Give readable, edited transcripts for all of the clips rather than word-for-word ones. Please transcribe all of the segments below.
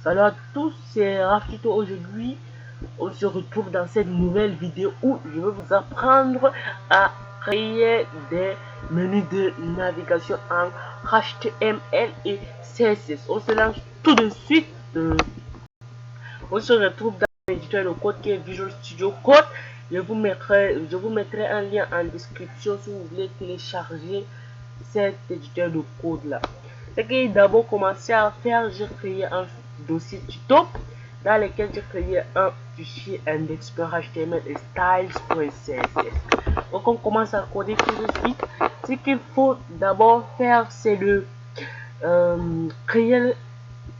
Salut à tous, c'est Rafito. Aujourd'hui, on se retrouve dans cette nouvelle vidéo où je vais vous apprendre à créer des menus de navigation en HTML et CSS. On se lance tout de suite. On se retrouve dans l'éditeur de code qui est Visual Studio Code. Je vous mettrai un lien en description si vous voulez télécharger cet éditeur de code là. Ce que j'ai d'abord commencé à faire, j'ai créé un dossier tuto dans lequel j'ai créé un fichier index.html et styles.css. Donc on commence à coder tout de suite. Ce qu'il faut d'abord faire, c'est de créer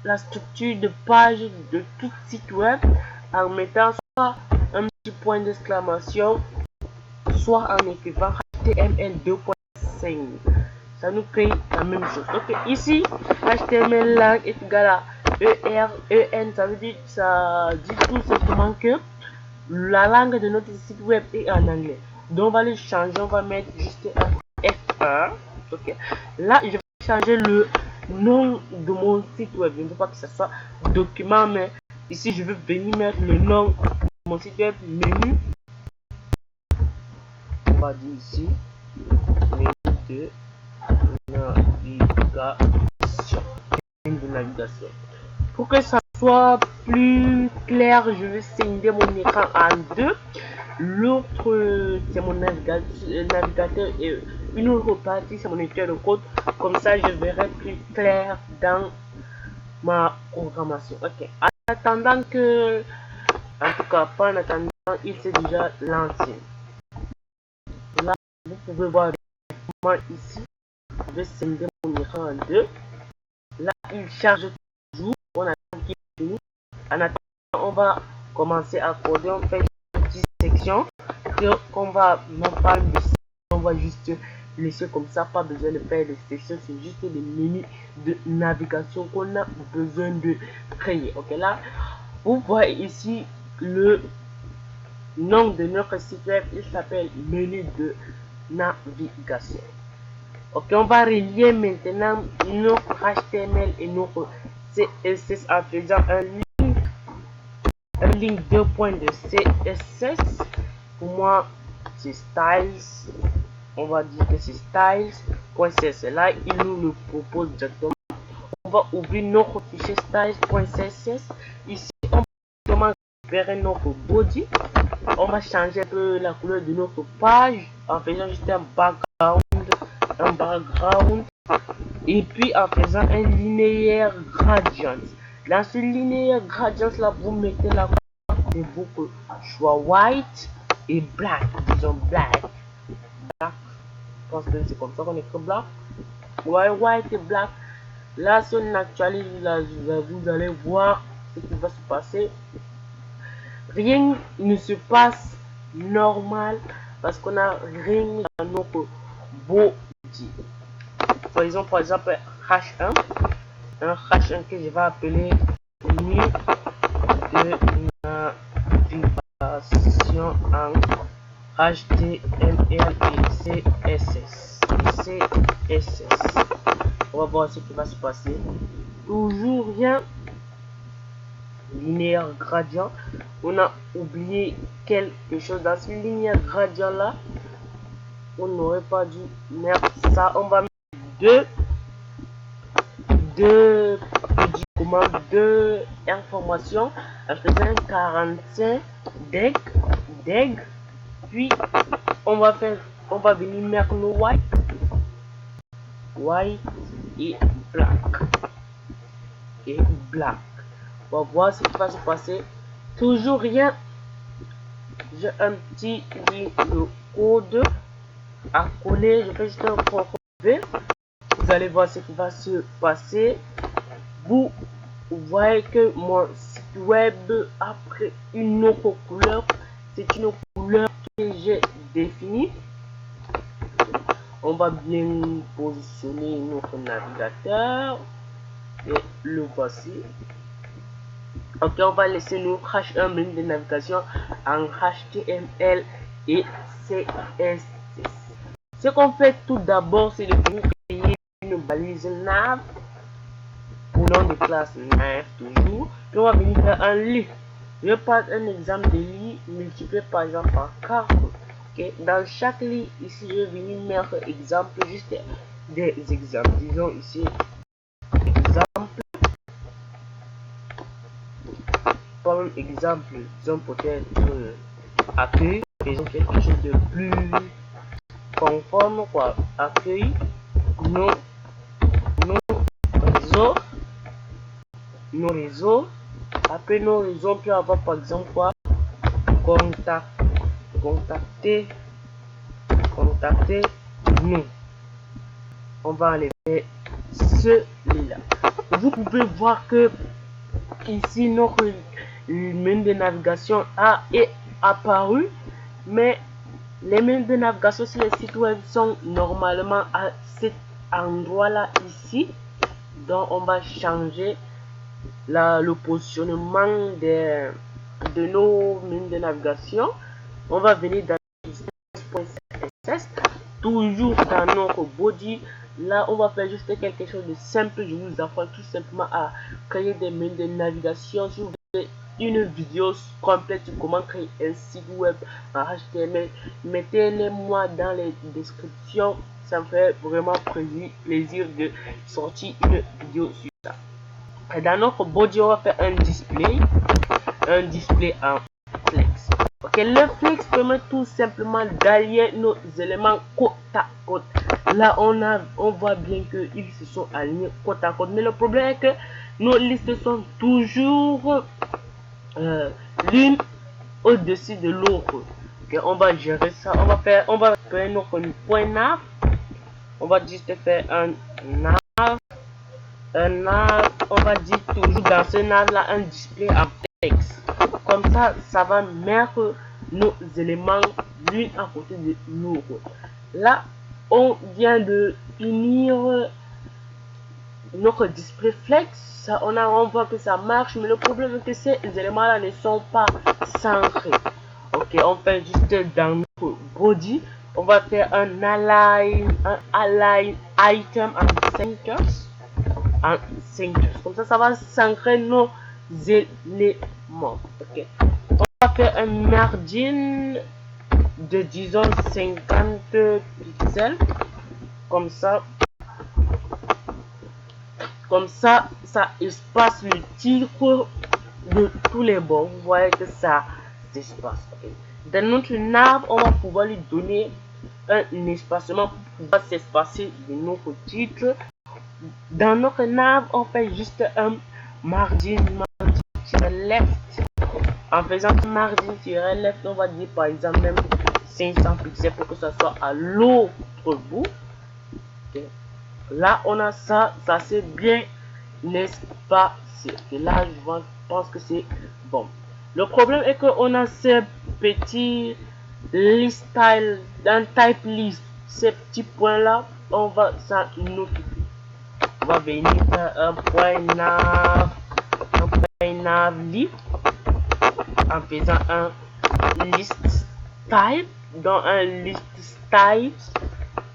la structure de page de tout site web en mettant soit un petit point d'exclamation, soit en écrivant HTML 2.5. Ça nous crée la même chose. Ok, ici HTML lang est égal à EREN, ça veut dire, ça dit tout simplement que la langue de notre site web est en anglais. Donc on va le changer, on va mettre juste un F1. Ok, là je vais changer le nom de mon site web. Je ne veux pas que ce soit document, mais ici je veux venir mettre le nom de mon site web, menu. On va dire ici menu de navigation. Pour que ça soit plus clair, je vais scinder mon écran en deux. L'autre c'est mon navigateur et une autre partie c'est mon éditeur de code. Comme ça je verrai plus clair dans ma programmation. Ok, en attendant que, en tout cas pas en attendant, il s'est déjà lancé. Là vous pouvez voir moi ici, je vais scinder mon écran en deux. Là il charge toujours, on attend qu'il finisse. En attendant, on va commencer à coder. On fait une petite section qu'on va, non pas une section, on va juste laisser comme ça, pas besoin de faire des sections, c'est juste des menus de navigation qu'on a besoin de créer. Ok, là vous voyez ici le nom de notre site web, il s'appelle menu de navigation. Ok, on va relier maintenant notre HTML et notre CSS en faisant un link 2 points de CSS. Pour moi c'est styles, on va dire que c'est styles.css. Là il nous le propose directement. On va ouvrir notre fichier styles.css. Ici on va récupérer notre body. On va changer un peu la couleur de notre page en faisant juste un background et puis en faisant un linéaire gradient. Dans ce linéaire gradient là, vous mettez la couleur de votre choix, white et black, disons black. Je pense que c'est comme ça qu'on écrit black. White et black. Là si on actualise, là, vous allez voir ce qui va se passer. Rien ne se passe normal parce qu'on a rien dans notre body. Faisons par exemple H1, un H1 que je vais appeler menu de navigation en HTML et CSS. On va voir ce qui va se passer. Toujours rien. Linéaire gradient. On a oublié quelque chose dans ce linéaire gradient là. On n'aurait pas dû mettre ça. On va mettre deux informations en faisant 45 deg, puis on va venir mettre le white et black. On va voir ce qui va se passer. Toujours rien. J'ai un petit ligne de code à coller. Je fais juste un CTRL-V. Vous allez voir ce qui va se passer. Vous voyez que mon site web a pris une autre couleur. C'est une couleur que j'ai définie. On va bien positionner notre navigateur. Et le voici. Ok, on va laisser nous un menu de navigation en HTML et CSS. Ce qu'on fait tout d'abord, c'est de créer une balise nav pour nom de classe nav toujours. Puis on va venir faire un lit. Je vais prendre un exemple de lit multiplié par exemple par 4. Okay. Dans chaque lit, ici, je vais venir mettre exemple, juste des exemples. Disons ici, exemple. Comme exemple, disons peut-être accueil, faisons quelque chose de plus conforme, quoi. Accueil, nos réseaux, nos réseaux. Après nos réseaux, on peut avoir par exemple quoi, contacter nous. On va enlever celui-là. Vous pouvez voir que ici notre menu de navigation est apparu, mais les menus de navigation sur les sites web sont normalement à cet endroit là ici. Donc on va changer le positionnement de nos menus de navigation. On va venir dans CSS, toujours dans notre body. Là on va faire juste quelque chose de simple. Je vous apprends tout simplement à créer des menus de navigation. Si vous voulez une vidéo complète sur comment créer un site web en HTML, mettez-les moi dans les descriptions. Ça me fait vraiment plaisir de sortir une vidéo sur ça. Et dans notre body, on va faire un display en flex. Ok, le flex permet tout simplement d'allier nos éléments côte à côte. Là on voit bien que ils se sont alignés côte à côte, mais le problème est que nos listes sont toujours l'une au-dessus de l'autre. Okay, on va gérer ça. On va faire notre point nav. On va juste faire un nav. On va dire toujours dans ce nav là un display en texte. Comme ça, ça va mettre nos éléments l'une à côté de l'autre. Là, on vient de finir notre display flex. On voit que ça marche, mais le problème est que ces éléments là ne sont pas centrés. Ok, on fait juste dans notre body, on va faire un align item en centers. Comme ça va s'ancrer nos éléments. Ok, on va faire un margin de disons 50 pixels. Comme ça, ça espace le titre de tous les bords. Vous voyez que ça s'espace. Okay. Dans notre nav, on va pouvoir lui donner un espacement pour pouvoir s'espacer de notre titre. Dans notre nav, on fait juste un margin-left. En faisant margin-left, on va dire par exemple même 500 pixels pour que ça soit à l'autre bout. Okay. Là, on a ça c'est bien espacé. Et là, je pense que c'est bon. Le problème est qu'on a ces petits list style d'un type list. Ces petits points là, on va s'en occuper. On va venir faire un point nav list en faisant un list style dans un list style.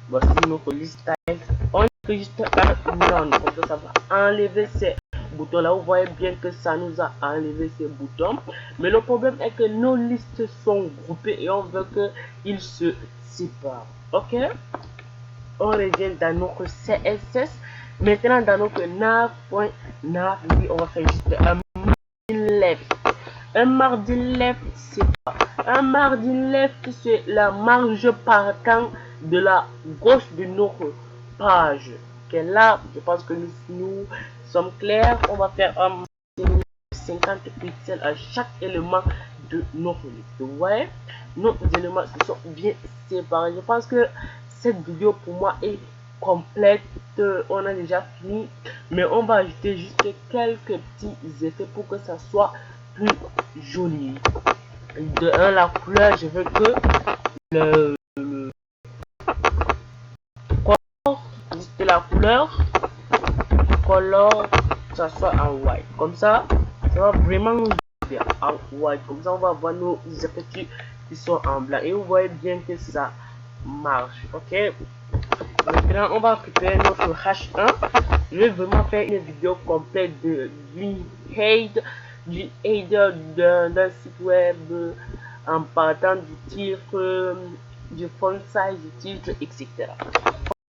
Voici notre list style. On fait juste un non, comme ça va enlever ces boutons là. Vous voyez bien que ça nous a enlevé ces boutons, mais le problème est que nos listes sont groupées et on veut que ils se séparent. Ok, on revient dans notre CSS. Maintenant dans notre nav.nav, on va faire juste un margin left. Un margin left, c'est quoi? Un margin left, c'est la marge partant de la gauche de notre page. Okay, là, je pense que nous sommes clairs. On va faire un 50 pixels à chaque élément de notre liste. Vous voyez, nos éléments se sont bien séparés. Je pense que cette vidéo pour moi est complète. On a déjà fini, mais on va ajouter juste quelques petits effets pour que ça soit plus joli. De un, la couleur, je veux que le juste la couleur ça soit en white. Comme ça va vraiment nous aider en white. Comme ça on va voir nos effets qui sont en blanc et vous voyez bien que ça marche. Ok, Maintenant, on va récupérer notre H1. Je vais vraiment faire une vidéo complète d'une aide d'un site web en partant du titre, du font size du titre, etc.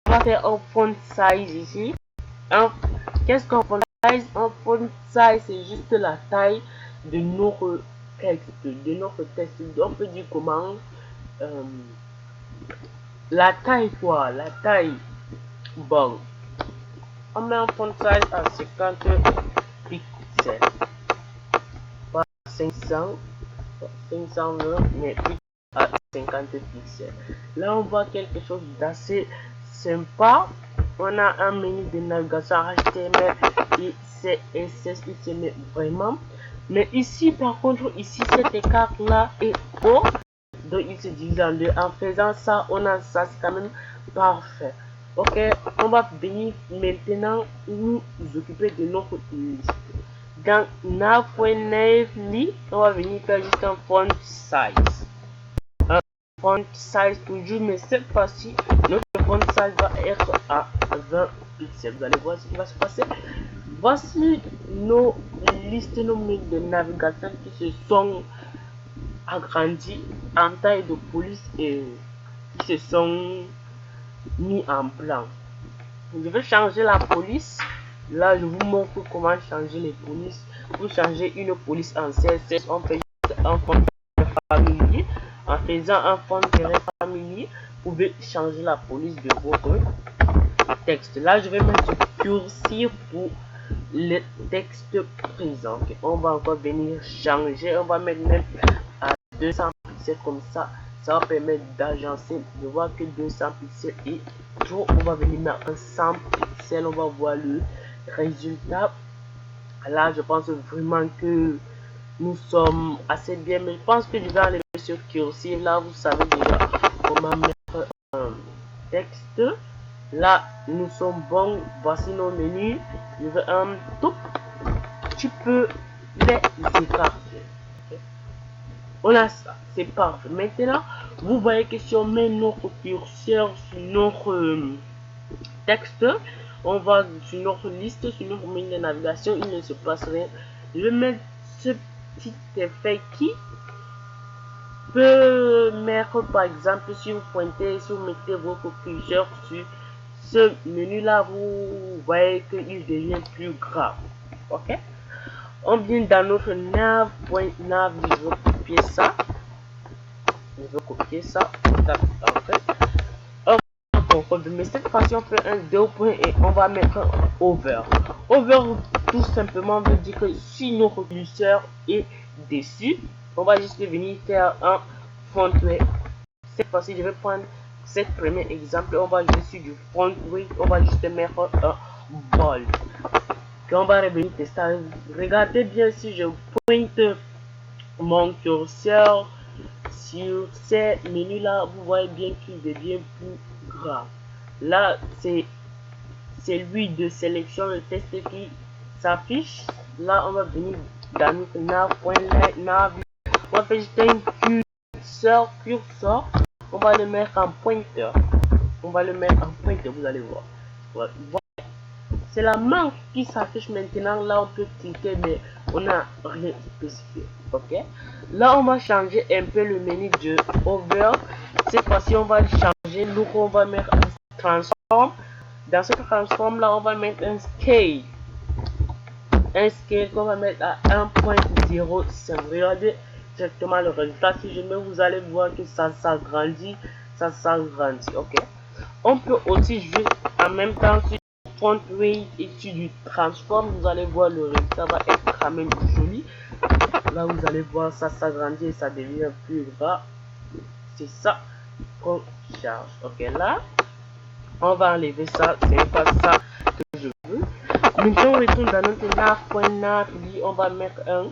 On va faire un font size ici. Qu'est-ce qu'un font size? Un font size, c'est juste la taille de notre texte. On peut dire comment la taille quoi, la taille. Bon, on met un font size à 50 pixels, pas 500, mais plus à 50 pixels. Là, on voit quelque chose d'assez sympa. On a un menu de navigation HTML et CSS, il se met vraiment. Mais ici, par contre, ici, cet écart-là est haut. Donc, il se divise en deux. En faisant ça, on a ça, c'est quand même parfait. Ok, on va venir maintenant nous occuper de notre liste. Dans nav.navely, on va venir faire juste un font size. Un font size toujours, mais cette fois-ci, notre font size va être à 20 pixels. Vous allez voir ce qui va se passer. Voici nos listes, nos menus de navigation qui se sont agrandis en taille de police et qui se sont mis en blanc. Je vais changer la police. Là, je vous montre comment changer les polices. Pour changer une police en CSS, on fait juste un fond familier. En faisant un fond familier, vous pouvez changer la police de votre texte. Là, je vais mettre du cursif pour le texte présent. Okay. On va encore venir changer. On va mettre même à 200 pixels comme ça. Ça va permettre d'agencer. Je vois que 200 pixels est trop. On va venir mettre un 100 pixels. On va voir le résultat. Là, je pense vraiment que nous sommes assez bien. Mais je pense que je vais enlever sur cursif. Là, vous savez déjà comment mettre un texte. Là, nous sommes bons. Voici nos menus. Je vais un tout petit peu les écarter. Okay. On a ça, c'est parfait. Maintenant, vous voyez que si on met notre curseur sur notre texte, on va sur notre liste, sur notre menu de navigation, il ne se passe rien. Je vais mettre ce petit effet qui peut mettre, par exemple, si vous pointez, si vous mettez votre curseur sur ce menu là, vous voyez qu'il devient plus grave. Ok, on vient dans notre nav.nav. Je vais copier ça, mais cette fois-ci on fait un 2 points et on va mettre un over. Tout simplement veut dire que si notre curseur est dessus, on va juste venir faire un font weight. Cette fois-ci je vais prendre cet premier exemple. On va juste sur du font weight, on va juste mettre un bold. Puis on va revenir tester. Regardez bien, si je pointe mon curseur sur ces menus là, vous voyez bien qu'il devient plus grave. Là, c'est celui de sélection, le test qui s'affiche. Là, on va venir dans notre nav. On va faire juste un curseur. On va le mettre en pointeur. Vous allez voir. Voilà. C'est la marque qui s'affiche maintenant. Là, on peut cliquer, mais on n'a rien spécifié. Ok. Là, on va changer un peu le menu de over. Cette fois-ci, on va changer. Donc, on va mettre un transform. Dans ce transform là, on va mettre un scale. Un scale qu'on va mettre à 1.05. Regardez directement le résultat. Si je mets, vous allez voir que ça s'agrandit. Ok. On peut aussi jouer en même temps sur font weight et sur du transform. Vous allez voir le résultat va être quand même joli. Là, vous allez voir ça s'agrandit et ça devient plus gras. C'est ça qu'on charge. Ok, là, on va enlever ça. C'est pas ça que je veux. Maintenant, on retourne dans notre nav.nav. On va mettre un